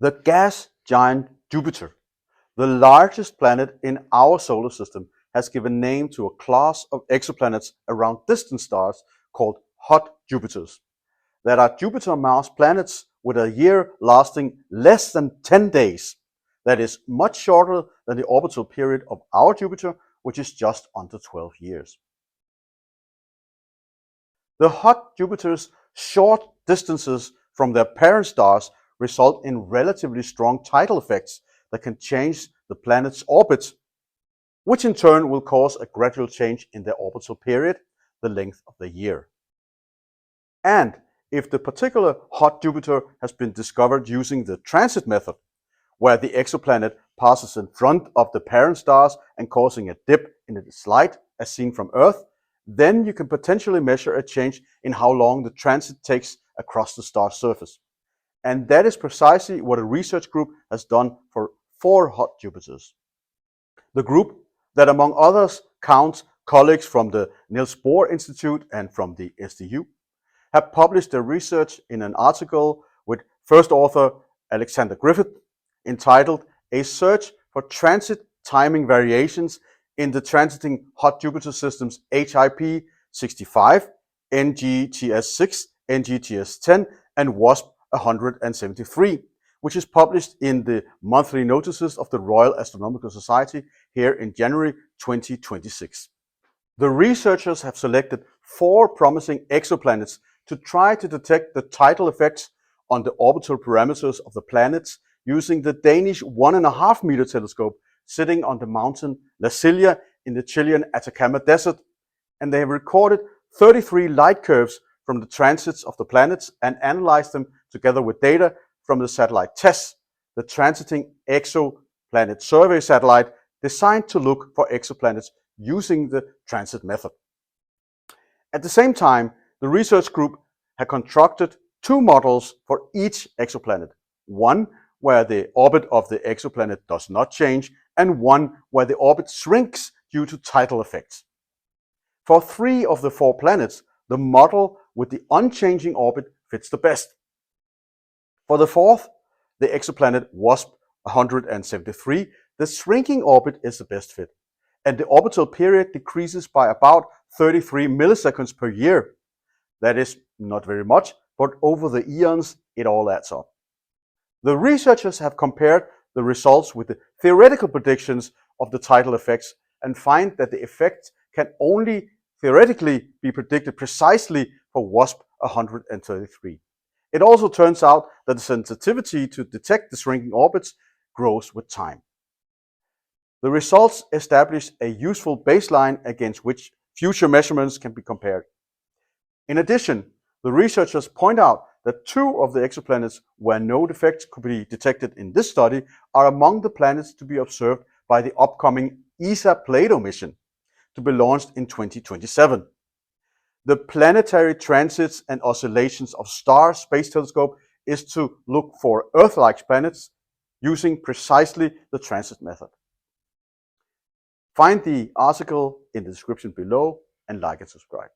The gas giant Jupiter, the largest planet in our solar system, has given name to a class of exoplanets around distant stars called hot Jupiters. That are Jupiter-Mars planets with a year lasting less than 10 days. That is much shorter than the orbital period of our Jupiter, which is just under 12 years. The hot Jupiters' short distances from their parent stars result in relatively strong tidal effects that can change the planet's orbit, which in turn will cause a gradual change in their orbital period, the length of the year. And if the particular hot Jupiter has been discovered using the transit method, where the exoplanet passes in front of the parent stars and causing a dip in its light as seen from Earth, then you can potentially measure a change in how long the transit takes across the star's surface. And that is precisely what a research group has done for 4 hot Jupiters. The group, that among others counts colleagues from the Niels Bohr Institute and from the SDU, have published their research in an article with first author Alexander Griffiths entitled A Search for Transit Timing Variations in the Transiting Hot Jupiter Systems HIP 65, NGTS 6, NGTS 10, and WASP 173, which is published in the monthly notices of the Royal Astronomical Society here in January 2026. The researchers have selected 4 promising exoplanets to try to detect the tidal effects on the orbital parameters of the planets using the Danish 1.5 meter telescope sitting on the mountain La Silla in the Chilean Atacama Desert, and they have recorded 33 light curves from the transits of the planets and analyzed them together with data from the satellite TESS, the Transiting Exoplanet Survey satellite designed to look for exoplanets using the transit method. At the same time, the research group had constructed 2 models for each exoplanet, one where the orbit of the exoplanet does not change, and one where the orbit shrinks due to tidal effects. For 3 of the 4 planets, the model with the unchanging orbit fits the best. For the 4th, the exoplanet WASP 173, the shrinking orbit is the best fit, and the orbital period decreases by about 33 milliseconds per year. That is not very much, but over the eons, it all adds up. The researchers have compared the results with the theoretical predictions of the tidal effects and find that the effect can only theoretically be predicted precisely for WASP 133. It also turns out that the sensitivity to detect the shrinking orbits grows with time. The results establish a useful baseline against which future measurements can be compared. In addition, the researchers point out that 2 of the exoplanets where no defects could be detected in this study are among the planets to be observed by the upcoming ESA Plato mission, to be launched in 2027. The Planetary Transits and Oscillations of Stars Space Telescope is to look for Earth-like planets using precisely the transit method. Find the article in the description below and like and subscribe.